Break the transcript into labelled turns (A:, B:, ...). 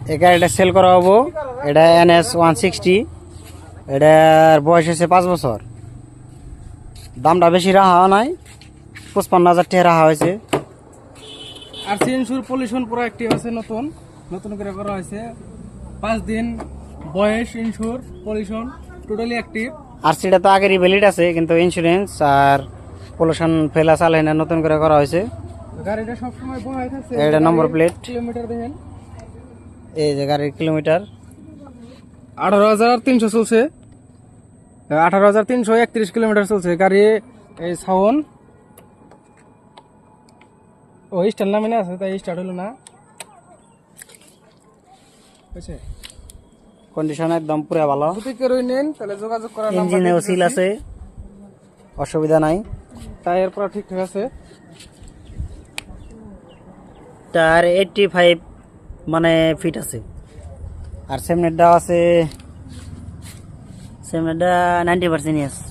A: এই গাড়িটা সেল করা হবো। এটা NS 160, এটার বয়স হচ্ছে 5 বছর। দামটা বেশি রাখা নাই, 55,000 টাকা রাখা হয়েছে।
B: আর ইনস্যুর পলিউশন পুরো অ্যাক্টিভ আছে, নতুন নতুন করে করা হয়েছে। 5 দিন বয়স, ইনস্যুর পলিউশন টোটালি অ্যাক্টিভ।
A: আর সেটা তো আগেরই ভ্যালিড আছে, কিন্তু ইন্স্যুরেন্স আর পলিউশন ফেলা চালে না, নতুন করে করা হয়েছে।
B: গাড়িটা সবসময় বহাই থাকে।
A: এটা নম্বর প্লেট,
B: কিলোমিটার দেখেন,
A: এই যে গাড়ির কিলোমিটার
B: 18,300 চলছে। 18,331 কিলোমিটার চলছে গাড়ি। এই সাউন্ড ওই স্টার্ট নামে আছে, তাই স্টার্ট হলো না। বুঝছে,
A: কন্ডিশন একদম পুরো ভালো।
B: যদি কেউ নেন তাহলে যোগাযোগ করার নাম্বার
A: ইঞ্জিনেও সিল আছে, অসুবিধা নাই।
B: টায়ার পুরো ঠিকঠাক আছে।
A: টায়ার 85 মানে ফিট আছে। আর সেমনেটটাও আছে, সেমনেটটা 90% আছে।